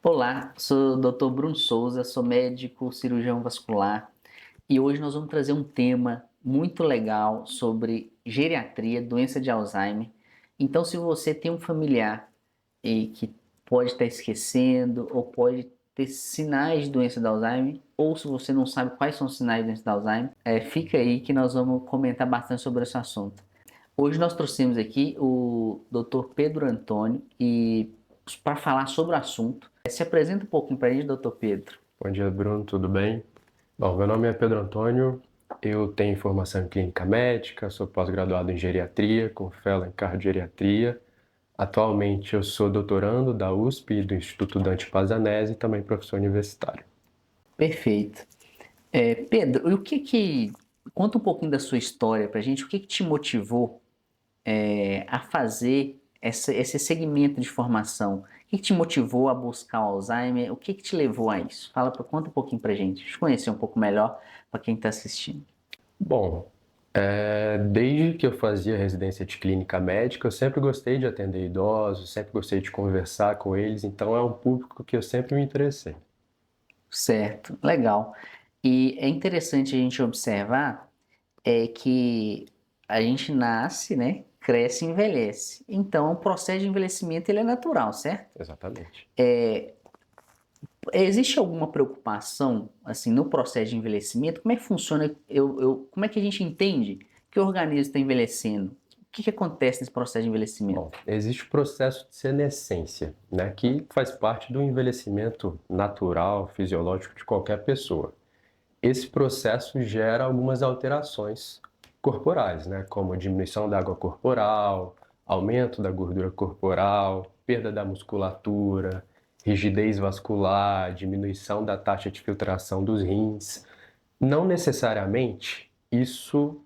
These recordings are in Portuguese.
Olá, sou o Dr. Bruno Souza, sou médico cirurgião vascular e hoje nós vamos trazer um tema muito legal sobre geriatria, doença de Alzheimer. Então, se você tem um familiar que pode estar esquecendo ou pode ter sinais de doença de Alzheimer, ou se você não sabe quais são os sinais de doença de Alzheimer, fica aí que nós vamos comentar bastante sobre esse assunto. Hoje nós trouxemos aqui o Dr. Pedro Antônio e para falar sobre o assunto. Se apresenta um pouquinho para a gente, Dr. Pedro. Bom dia, Bruno, tudo bem? Bom, meu nome é Pedro Antônio, eu tenho formação em clínica médica, sou pós-graduado em geriatria, com fellow em cardiogeriatria. Atualmente eu sou doutorando da USP e do Instituto Dante Pazanese e também professor universitário. Perfeito. Pedro, e conta um pouquinho da sua história para a gente, o que te motivou a fazer esse segmento de formação? O que te motivou a buscar o Alzheimer? O que te levou a isso? Conta um pouquinho para a gente, deixa eu conhecer um pouco melhor para quem está assistindo. Bom, desde que eu fazia residência de clínica médica, eu sempre gostei de atender idosos, sempre gostei de conversar com eles, então é um público que eu sempre me interessei. Certo, legal. E é interessante a gente observar que a gente nasce, né, cresce e envelhece. Então, o processo de envelhecimento ele é natural, certo? Exatamente. Existe alguma preocupação assim no processo de envelhecimento? Como é que funciona? Como é que a gente entende que o organismo está envelhecendo? O que acontece nesse processo de Bom, envelhecimento? existe o processo de senescência, né, que faz parte do envelhecimento natural, fisiológico de qualquer pessoa. Esse processo gera algumas alterações corporais, né, como diminuição da água corporal, aumento da gordura corporal, perda da musculatura, rigidez vascular, diminuição da taxa de filtração dos rins. Não necessariamente isso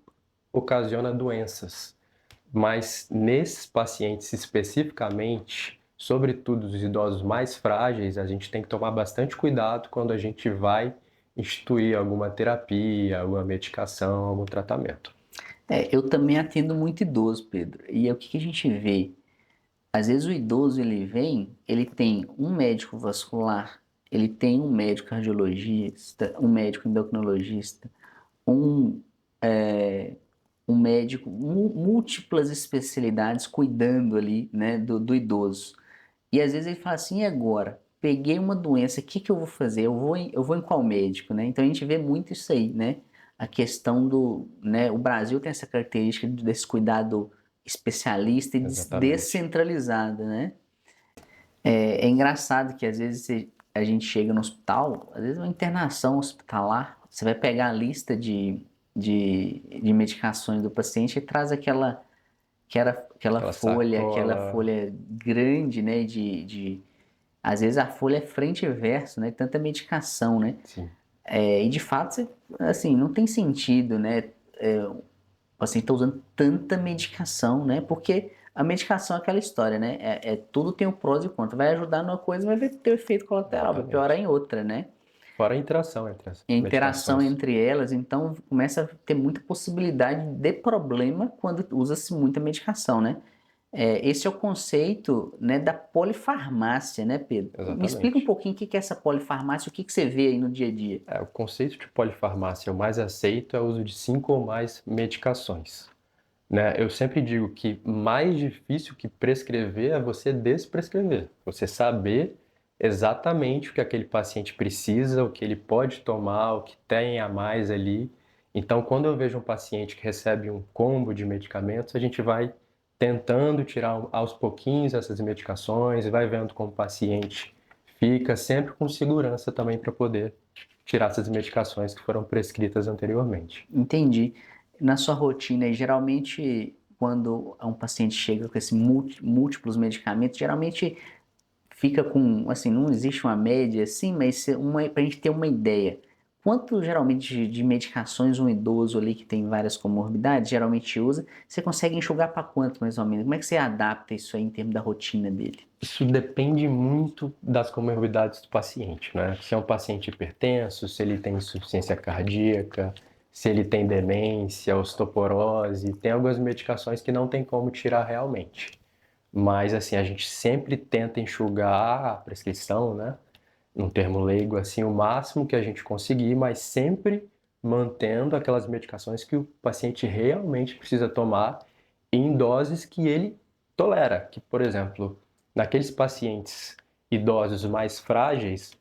ocasiona doenças, mas nesses pacientes especificamente, sobretudo os idosos mais frágeis, a gente tem que tomar bastante cuidado quando a gente vai instituir alguma terapia, alguma medicação, algum tratamento. Eu também atendo muito idoso, Pedro. E o que a gente vê? Às vezes o idoso ele vem, ele tem um médico vascular, ele tem um médico cardiologista, um médico endocrinologista, um, é, um médico, múltiplas especialidades cuidando ali, né, do idoso. E às vezes ele fala assim, e agora? Peguei uma doença, o que eu vou fazer? Eu vou em qual médico, né? Então a gente vê muito isso aí, né? A questão né? O Brasil tem essa característica desse cuidado especialista e Exatamente. descentralizado, né? É engraçado que às vezes a gente chega no hospital, às vezes uma internação hospitalar, você vai pegar a lista de medicações do paciente e traz Aquela aquela sacola, folha grande, né? Às vezes a folha é frente e verso, né? Tanta medicação, né? sim. E de fato, assim, não tem sentido, né? O paciente está usando tanta medicação, né? Porque a medicação é aquela história, né? Tudo tem o prós e contras. Vai ajudar numa coisa, mas vai ter o efeito colateral, vai piorar Exatamente. em outra, né? Fora a interação entre as E a interação medicações. entre elas, então começa a ter muita possibilidade de problema quando usa-se muita medicação, né? Esse é o conceito, né, da polifarmácia, né, Pedro? Me explica um Exatamente. pouquinho o que é essa polifarmácia, o que você vê aí no dia a dia. O conceito de polifarmácia, o mais aceito é o uso de 5 ou mais medicações. Né? Eu sempre digo que mais difícil que prescrever é você desprescrever. Você saber exatamente o que aquele paciente precisa, o que ele pode tomar, o que tem a mais ali. Então, quando eu vejo um paciente que recebe um combo de medicamentos, a gente vai tentando tirar aos pouquinhos essas medicações, vai vendo como o paciente fica, sempre com segurança também para poder tirar essas medicações que foram prescritas anteriormente. Entendi. Na sua rotina, geralmente, quando um paciente chega com esses múltiplos medicamentos, geralmente fica com, assim, não existe uma média assim, mas para a gente ter uma ideia. Quanto geralmente de medicações um idoso ali que tem várias comorbidades geralmente usa? Você consegue enxugar para quanto mais ou menos? Como é que você adapta isso aí em termos da rotina dele? Isso depende muito das comorbidades do paciente, né? Se é um paciente hipertenso, se ele tem insuficiência cardíaca, se ele tem demência, osteoporose, tem algumas medicações que não tem como tirar realmente. mas assim, a gente sempre tenta enxugar a prescrição, né? Num termo leigo, assim, o máximo que a gente conseguir, mas sempre mantendo aquelas medicações que o paciente realmente precisa tomar em doses que ele tolera. Que, por exemplo, naqueles pacientes idosos mais frágeis,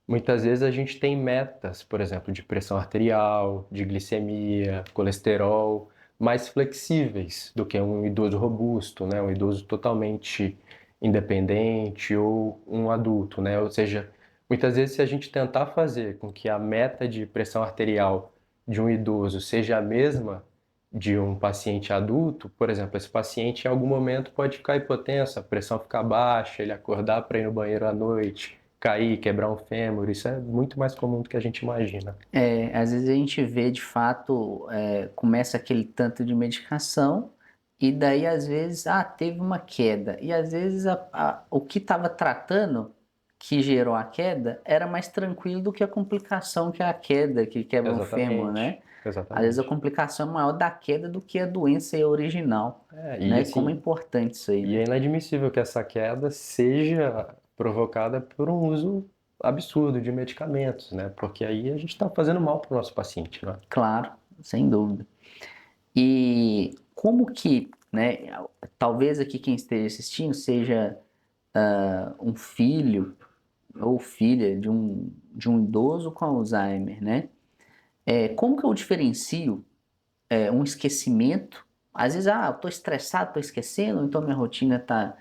muitas vezes a gente tem metas, por exemplo, de pressão arterial, de glicemia, colesterol, mais flexíveis do que um idoso robusto, né? Um idoso totalmente independente ou um adulto, né? Ou seja, muitas vezes se a gente tentar fazer com que a meta de pressão arterial de um idoso seja a mesma de um paciente adulto, por exemplo, esse paciente em algum momento pode ficar hipotenso, a pressão ficar baixa, ele acordar para ir no banheiro à noite, cair, quebrar um fêmur, isso é muito mais comum do que a gente imagina. Às vezes a gente vê de fato, começa aquele tanto de medicação, e daí às vezes, teve uma queda. E às vezes o que estava tratando, que gerou a queda, era mais tranquilo do que a complicação que é a queda, que quebra um fêmur, Exatamente, né? Às vezes a exatamente. complicação é maior da queda do que a doença original, E né? Como é assim, importante isso aí, e né? é inadmissível que essa queda seja provocada por um uso absurdo de medicamentos, né? Porque aí a gente está fazendo mal para o nosso paciente, né? Claro, sem dúvida. E como que, né? Talvez aqui quem esteja assistindo seja um filho ou filha de um idoso com Alzheimer, né? Como que eu diferencio um esquecimento? Às vezes, eu tô estressado, tô esquecendo, então minha rotina tá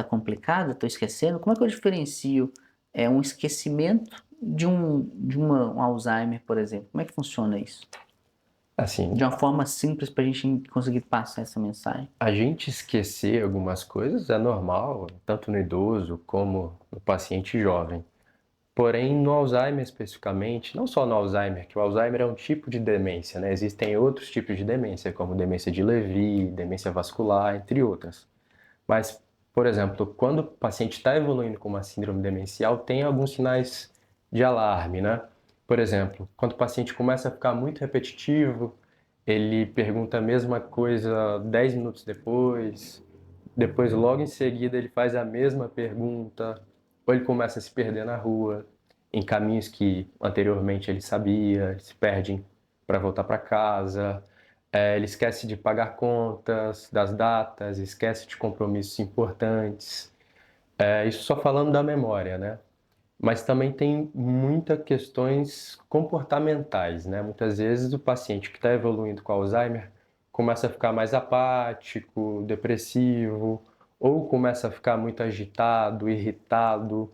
complicada, tô esquecendo. Como é que eu diferencio um esquecimento de um Alzheimer, por exemplo? Como é que funciona isso? Assim, De uma forma simples para a gente conseguir passar essa mensagem. a gente esquecer algumas coisas é normal, tanto no idoso como no paciente jovem. Porém, no Alzheimer especificamente, não só no Alzheimer, que o Alzheimer é um tipo de demência, né? Existem outros tipos de demência, como demência de Lewy, demência vascular, entre outras. Mas, por exemplo, quando o paciente está evoluindo com uma síndrome demencial, tem alguns sinais de alarme, né? Por exemplo, quando o paciente começa a ficar muito repetitivo, ele pergunta a mesma coisa 10 minutos depois logo em seguida ele faz a mesma pergunta, ou ele começa a se perder na rua, em caminhos que anteriormente ele sabia, ele se perde para voltar para casa, ele esquece de pagar contas, das datas, esquece de compromissos importantes. Isso só falando da memória, né? Mas também tem muitas questões comportamentais, né? Muitas vezes o paciente que está evoluindo com Alzheimer começa a ficar mais apático, depressivo, ou começa a ficar muito agitado, irritado.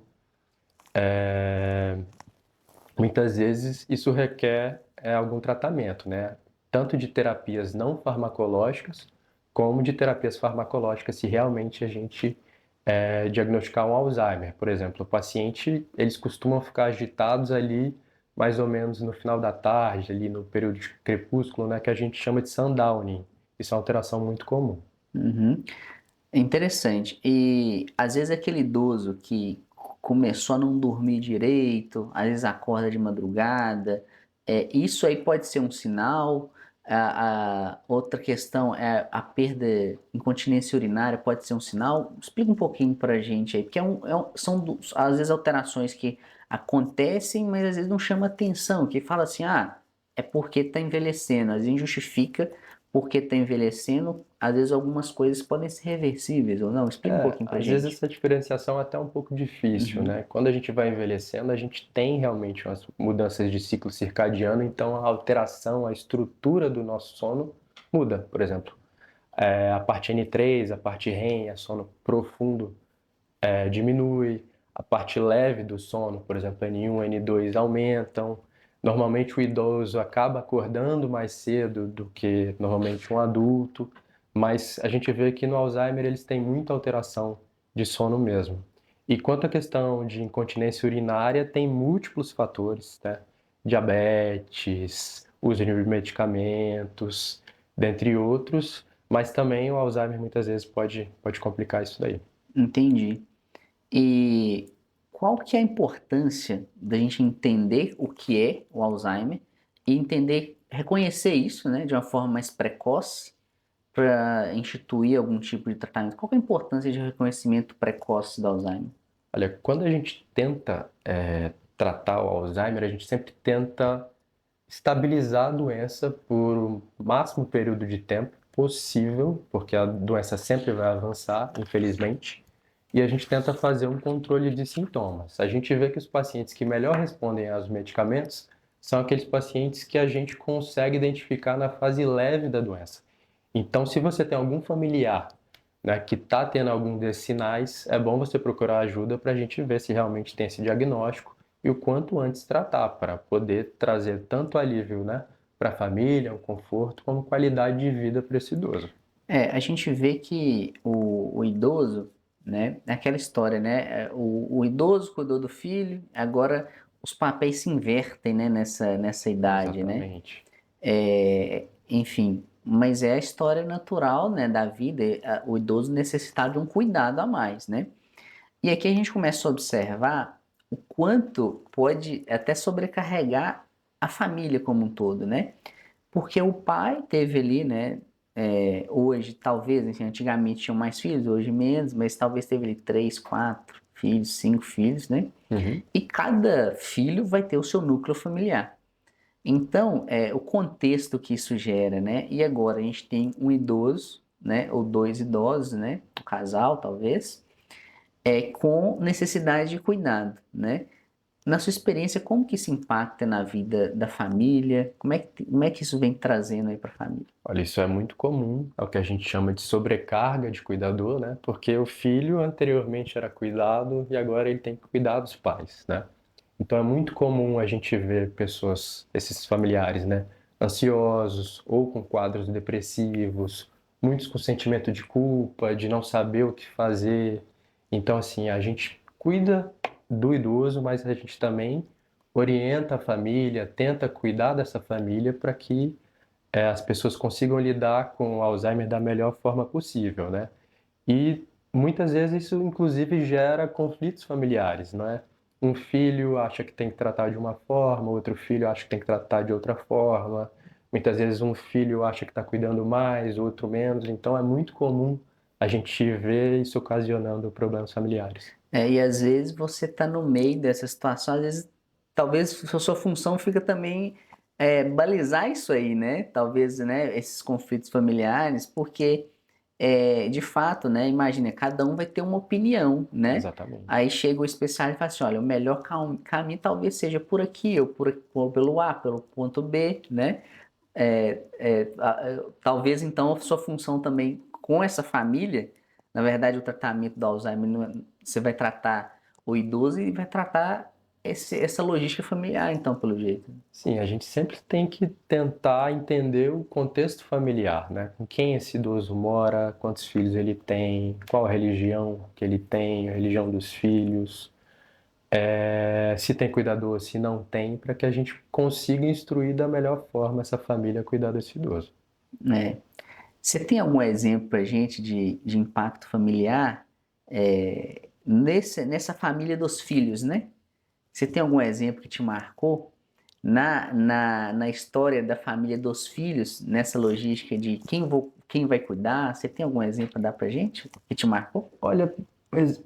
Muitas vezes isso requer algum tratamento, né? Tanto de terapias não farmacológicas, como de terapias farmacológicas, se realmente a gente diagnosticar um Alzheimer. Por exemplo, o paciente, eles costumam ficar agitados ali mais ou menos no final da tarde, ali no período de crepúsculo, né, que a gente chama de sundowning. Isso é uma alteração muito comum. Uhum. É interessante. E às vezes aquele idoso que começou a não dormir direito, às vezes acorda de madrugada, isso aí pode ser um sinal. A outra questão é a perda, incontinência urinária pode ser um sinal. Explica um pouquinho pra gente aí, porque são às vezes alterações que acontecem, mas às vezes não chama atenção, que fala assim, é porque tá envelhecendo, às vezes justifica porque está envelhecendo, às vezes algumas coisas podem ser reversíveis ou não. Explica um pouquinho pra Às vezes gente. essa diferenciação é até um pouco difícil, Uhum, né? Quando a gente vai envelhecendo, a gente tem realmente umas mudanças de ciclo circadiano, então a alteração, a estrutura do nosso sono muda. Por exemplo, a parte N3, a parte REM, a sono profundo, diminui, a parte leve do sono, por exemplo, N1, N2 aumentam. Normalmente o idoso acaba acordando mais cedo do que normalmente um adulto, mas a gente vê que no Alzheimer eles têm muita alteração de sono mesmo. E quanto à questão de incontinência urinária, tem múltiplos fatores, né? Diabetes, uso de medicamentos, dentre outros, mas também o Alzheimer muitas vezes pode complicar isso daí. entendi. E qual que é a importância da gente entender o que é o Alzheimer e entender, reconhecer isso, né, de uma forma mais precoce para instituir algum tipo de tratamento? Qual que é a importância de reconhecimento precoce do Alzheimer? Olha, quando a gente tenta tratar o Alzheimer, a gente sempre tenta estabilizar a doença por o máximo período de tempo possível, porque a doença sempre vai avançar, infelizmente, e a gente tenta fazer um controle de sintomas. A gente vê que os pacientes que melhor respondem aos medicamentos são aqueles pacientes que a gente consegue identificar na fase leve da doença. Então, se você tem algum familiar, né, que está tendo algum desses sinais, é bom você procurar ajuda para a gente ver se realmente tem esse diagnóstico e o quanto antes tratar, para poder trazer tanto alívio, né, para a família, o conforto, como qualidade de vida para esse idoso. A gente vê que o idoso, né, é aquela história, né, o idoso cuidou do filho, agora os papéis se invertem, né, nessa idade, né? Exatamente. Enfim, mas é a história natural, né, da vida, o idoso necessitar de um cuidado a mais, né? E aqui a gente começa a observar o quanto pode até sobrecarregar a família como um todo, né? Porque o pai teve ali, né? Hoje, talvez, assim, antigamente tinham mais filhos, hoje menos, mas talvez teve ali 3, 4 filhos, 5 filhos, né? Uhum. E cada filho vai ter o seu núcleo familiar. Então, o contexto que isso gera, né? E agora a gente tem um idoso, né? Ou dois idosos, né? Um casal, talvez, com necessidade de cuidado, né? Na sua experiência, como que isso impacta na vida da família? Como é que isso vem trazendo aí para a família? Olha, isso é muito comum, é o que a gente chama de sobrecarga de cuidador, né? Porque o filho anteriormente era cuidado e agora ele tem que cuidar dos pais, né? Então é muito comum a gente ver pessoas, esses familiares, né, ansiosos ou com quadros depressivos, muitos com sentimento de culpa, de não saber o que fazer. Então, assim, a gente cuida do idoso, mas a gente também orienta a família, tenta cuidar dessa família para que as pessoas consigam lidar com o Alzheimer da melhor forma possível, né? E muitas vezes isso, inclusive, gera conflitos familiares, não é? Um filho acha que tem que tratar de uma forma, outro filho acha que tem que tratar de outra forma. Muitas vezes um filho acha que está cuidando mais, outro menos. Então é muito comum a gente ver isso ocasionando problemas familiares. E às vezes você está no meio dessa situação, às vezes talvez a sua função fica também balizar isso aí, né? Talvez, né, esses conflitos familiares, porque de fato, né, imagina, cada um vai ter uma opinião, né? Exatamente. Aí chega o especialista e fala assim, olha, o melhor caminho talvez seja por aqui, ou pelo A, pelo ponto B, né? Talvez então a sua função também com essa família, na verdade o tratamento do Alzheimer, você vai tratar o idoso e vai tratar essa logística familiar, então, pelo jeito. Sim, a gente sempre tem que tentar entender o contexto familiar, né? Com quem esse idoso mora, quantos filhos ele tem, qual a religião que ele tem, a religião dos filhos, se tem cuidador, se não tem, para que a gente consiga instruir da melhor forma essa família a cuidar desse idoso. Né? Você tem algum exemplo para gente de impacto familiar nessa família dos filhos, né? Você tem algum exemplo que te marcou na história da família dos filhos, nessa logística de quem vai cuidar? Você tem algum exemplo para dar para gente que te marcou? Olha, mas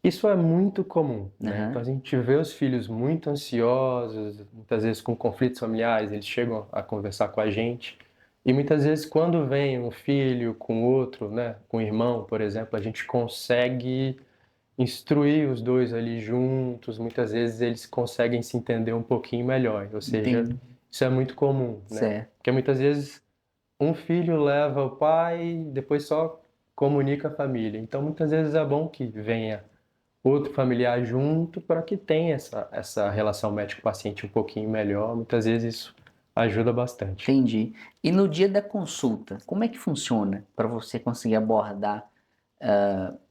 isso é muito comum, né? Então a Aham, gente vê os filhos muito ansiosos, muitas vezes com conflitos familiares, eles chegam a conversar com a gente. E muitas vezes quando vem um filho com outro, né, com um irmão, por exemplo, a gente consegue instruir os dois ali juntos, muitas vezes eles conseguem se entender um pouquinho melhor. Ou seja, entendi. isso é muito comum, né? Certo. Porque muitas vezes um filho leva o pai, depois só comunica a família. Então muitas vezes é bom que venha outro familiar junto para que tenha essa relação médico-paciente um pouquinho melhor. Muitas vezes isso ajuda bastante. Entendi. E no dia da consulta, como é que funciona para você conseguir abordar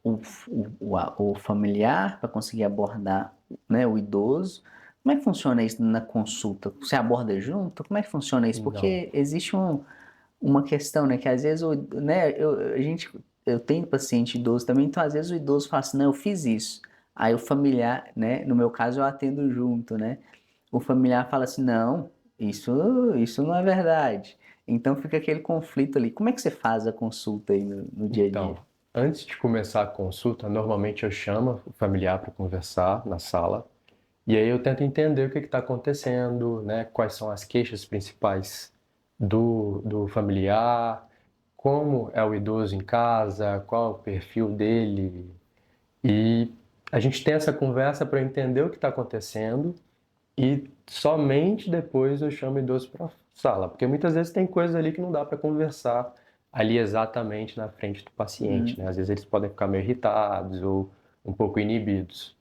o familiar, para conseguir abordar, né, o idoso? Como é que funciona isso na consulta? Você aborda junto? Como é que funciona isso? Não. Porque existe uma questão, né, que às vezes, né, eu tenho paciente idoso também, então às vezes o idoso fala assim, não, eu fiz isso. Aí o familiar, né, no meu caso eu atendo junto, né? O familiar fala assim, não. isso não é verdade. Então fica aquele conflito ali. Como é que você faz a consulta aí no dia a Então, dia? antes de começar a consulta, normalmente eu chamo o familiar para conversar na sala e aí eu tento entender o que está acontecendo, né? Quais são as queixas principais do familiar, como é o idoso em casa, qual é o perfil dele. E a gente tem essa conversa para entender o que está acontecendo e somente depois eu chamo o idoso para a sala, porque muitas vezes tem coisas ali que não dá para conversar ali exatamente na frente do paciente, Hum, né? Às vezes eles podem ficar meio irritados ou um pouco inibidos.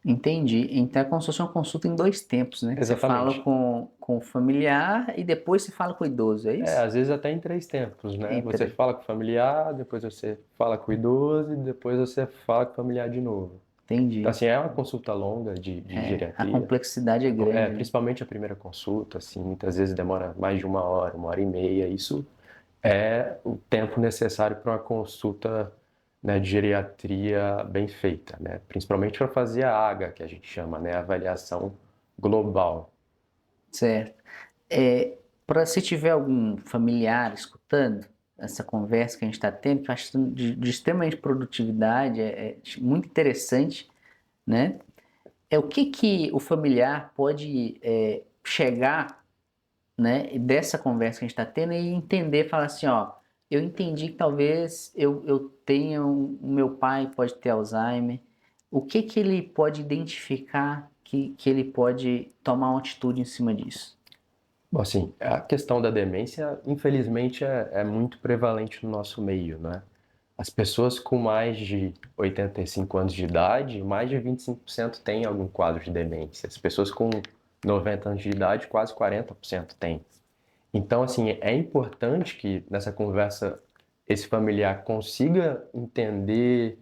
entendi. Então é como se fosse uma consulta em dois tempos, né? Você fala Exatamente. com o familiar e depois você fala com o idoso, é É, isso? às vezes até em três tempos, né? Você Entre. fala com o familiar, depois você fala com o idoso e depois você fala com o familiar de nouma. Então, Entendi. assim, é uma consulta longa de É, a geriatria. complexidade é grande, né? Principalmente a primeira consulta, assim, muitas vezes demora mais de uma hora e meia. Isso é o tempo necessário para uma consulta, né, de geriatria bem feita, né? Principalmente para fazer a AGA, que a gente chama, né, avaliação global. Certo. É, para se tiver algum familiar escutando essa conversa que a gente está tendo, que eu acho de extremamente produtividade, é muito interessante, né? É o que que o familiar pode chegar, né, dessa conversa que a gente está tendo e entender, falar assim, ó, eu entendi que talvez eu tenha, o meu pai pode ter Alzheimer, o que que ele pode identificar que ele pode tomar uma atitude em cima disso? Bom, assim, a questão da demência, infelizmente, é muito prevalente no nosso meio, né? As pessoas com mais de 85 anos de idade, mais de 25% têm algum quadro de demência. As pessoas com 90 anos de idade, quase 40% têm. Então, assim, é importante que nessa conversa esse familiar consiga entender,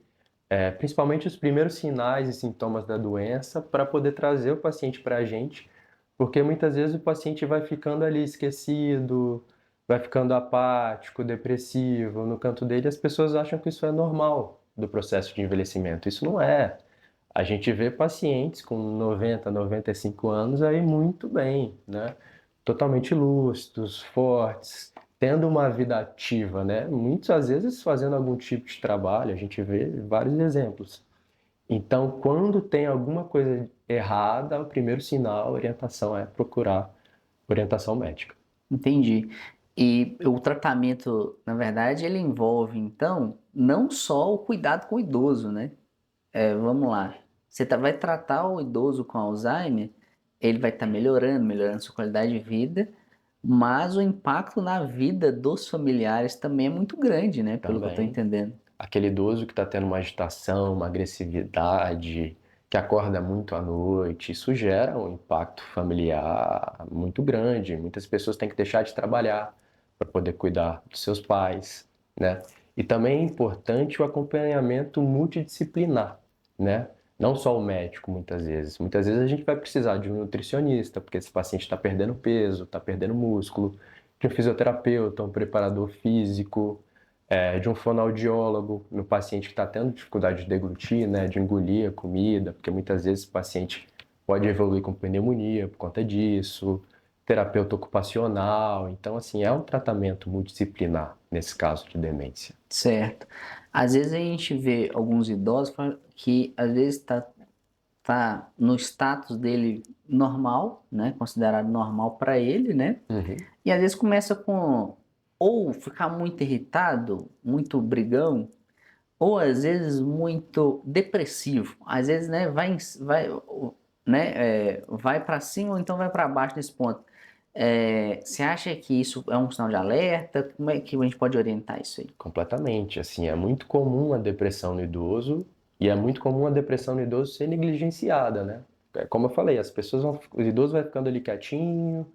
principalmente os primeiros sinais e sintomas da doença, para poder trazer o paciente para a gente, porque muitas vezes o paciente vai ficando ali esquecido, vai ficando apático, depressivo, no canto dele, as pessoas acham que isso é normal do processo de envelhecimento. Isso não é. A gente vê pacientes com 90, 95 anos aí muito bem, né? Totalmente lúcidos, fortes, tendo uma vida ativa, né? Muitas vezes fazendo algum tipo de trabalho, a gente vê vários exemplos. Então, quando tem alguma coisa errada, o primeiro sinal, a orientação é procurar orientação médica. Entendi. E o tratamento, na verdade, ele envolve, então, não só o cuidado com o idoso, né? Vamos lá. Você vai tratar o idoso com Alzheimer, ele vai estar melhorando sua qualidade de vida, mas o impacto na vida dos familiares também é muito grande, né? Pelo que eu estou Também, entendendo. aquele idoso que está tendo uma agitação, uma agressividade, que acorda muito à noite, isso gera um impacto familiar muito grande. Muitas pessoas têm que deixar de trabalhar para poder cuidar dos seus pais, né? E também é importante o acompanhamento multidisciplinar, né? Não só o médico, muitas vezes. Muitas vezes a gente vai precisar de um nutricionista, porque esse paciente está perdendo peso, está perdendo músculo, de um fisioterapeuta, um preparador físico, de um fonoaudiólogo no paciente que está tendo dificuldade de deglutir, né, de engolir a comida, porque muitas vezes o paciente pode evoluir com pneumonia por conta disso, terapeuta ocupacional. Então, assim, é um tratamento multidisciplinar nesse caso de demência. Certo. Às vezes a gente vê alguns idosos que às vezes tá no status dele normal, né? Considerado normal para ele, né? Uhum. E às vezes começa com ou ficar muito irritado, muito brigão, ou às vezes muito depressivo. Às vezes, né, vai para cima ou então vai para baixo nesse ponto. Você acha que isso é um sinal de alerta? Como é que a gente pode orientar isso aí? Completamente. Assim, é muito comum a depressão no idoso e é muito comum a depressão no idoso ser negligenciada, né? Como eu falei, os idosos vai ficando ali quietinho,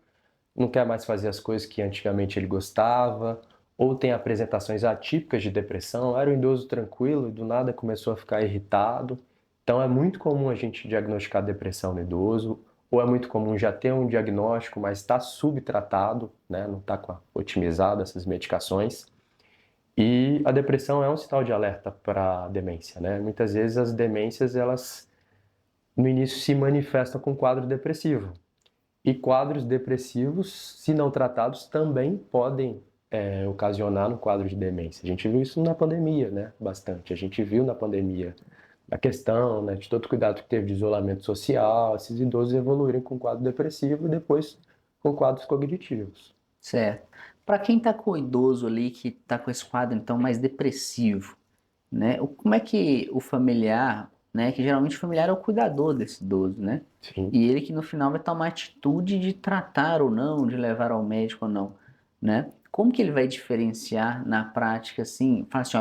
não quer mais fazer as coisas que antigamente ele gostava, ou tem apresentações atípicas de depressão, era um idoso tranquilo e do nada começou a ficar irritado. Então é muito comum a gente diagnosticar depressão no idoso, ou é muito comum já ter um diagnóstico, mas está subtratado, né? Não está otimizado essas medicações. E a depressão é um sinal de alerta para a demência, né? Muitas vezes as demências, elas no início se manifestam com quadro depressivo. E quadros depressivos, se não tratados, também podem ocasionar no quadro de demência. A gente viu isso na pandemia, né? Bastante. A gente viu na pandemia a questão, né, de todo o cuidado que teve de isolamento social, esses idosos evoluírem com quadro depressivo e depois com quadros cognitivos. Certo. Para quem está com o idoso ali, que está com esse quadro então mais depressivo, né? Como é que o familiar, né? Que geralmente o familiar é o cuidador desse idoso, né? Sim. E ele que no final vai tomar atitude de tratar ou não, de levar ao médico ou não, né? Como que ele vai diferenciar na prática assim? Fala assim,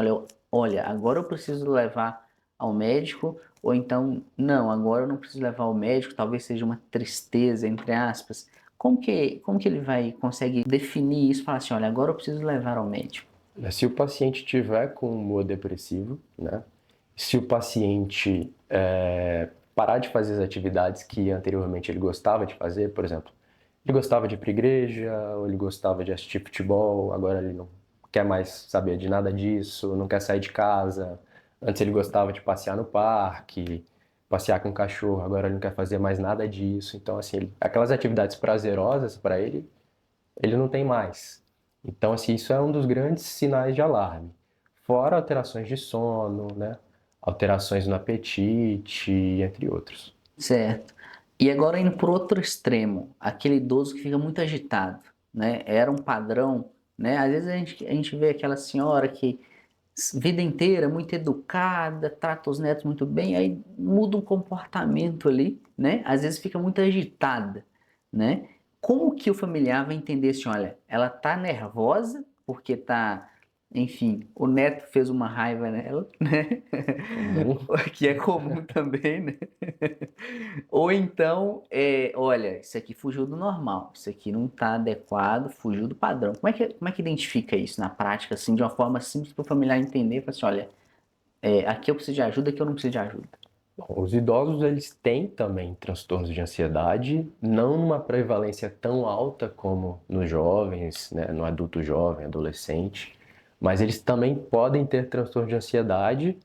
olha, agora eu preciso levar ao médico, ou então, não, agora eu não preciso levar ao médico, talvez seja uma tristeza, entre aspas. Como que ele vai consegue definir isso? Falar assim, olha, agora eu preciso levar ao médico. Se o paciente tiver com humor depressivo, né? Se o paciente parar de fazer as atividades que anteriormente ele gostava de fazer, por exemplo, ele gostava de ir para a igreja, ou ele gostava de assistir futebol, agora ele não quer mais saber de nada disso, não quer sair de casa. Antes ele gostava de passear no parque, passear com o cachorro, agora ele não quer fazer mais nada disso. Então, assim, aquelas atividades prazerosas para ele, ele não tem mais. Então, assim, isso é um dos grandes sinais de alarme. Fora alterações de sono, né? Alterações no apetite, entre outros. Certo. E agora indo por outro extremo, aquele idoso que fica muito agitado, né? Era um padrão, né? Às vezes a gente vê aquela senhora que vida inteira muito educada, trata os netos muito bem, aí muda um comportamento ali, né? Às vezes fica muito agitada, né? Como que o familiar vai entender assim, olha, ela tá nervosa porque tá, enfim, o neto fez uma raiva nela, né? Comum. Que é comum também, né? Ou então, olha, isso aqui fugiu do normal, isso aqui não está adequado, fugiu do padrão. Como é que identifica isso na prática, assim, de uma forma simples para o familiar entender? Fala assim, olha, aqui eu preciso de ajuda, aqui eu não preciso de ajuda. Bom, os idosos eles têm também transtornos de ansiedade, não numa prevalência tão alta como nos jovens, né, no adulto jovem, adolescente, mas eles também podem ter transtorno de ansiedade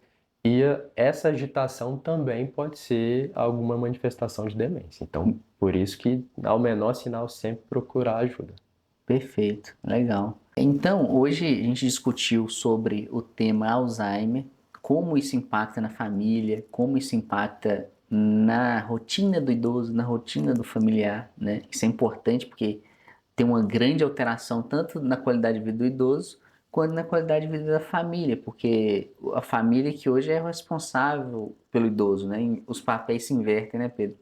e essa agitação também pode ser alguma manifestação de demência. Então, por isso que ao menor sinal sempre procurar ajuda. Perfeito, legal. Então, hoje a gente discutiu sobre o tema Alzheimer, como isso impacta na família, como isso impacta na rotina do idoso, na rotina do familiar, né? Isso é importante porque tem uma grande alteração tanto na qualidade de vida do idoso quanto na qualidade de vida da família, porque a família que hoje é responsável pelo idoso, né? Os papéis se invertem, né, Pedro?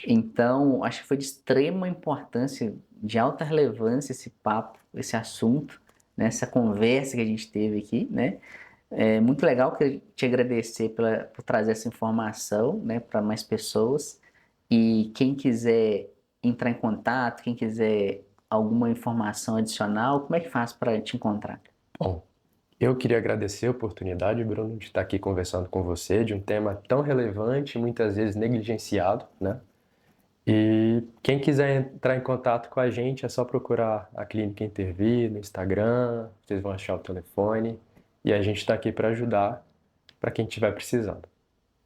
Então, acho que foi de extrema importância, de alta relevância esse papo, esse assunto, né? Essa conversa que a gente teve aqui, né? É muito legal te agradecer por trazer essa informação, né, para mais pessoas. E quem quiser entrar em contato, quem quiser alguma informação adicional, como é que faz para te encontrar? Bom, eu queria agradecer a oportunidade, Bruno, de estar aqui conversando com você de um tema tão relevante, muitas vezes negligenciado, né? E quem quiser entrar em contato com a gente é só procurar a Clínica Intervir no Instagram, vocês vão achar o telefone e a gente está aqui para ajudar para quem estiver precisando.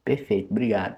Perfeito, obrigado.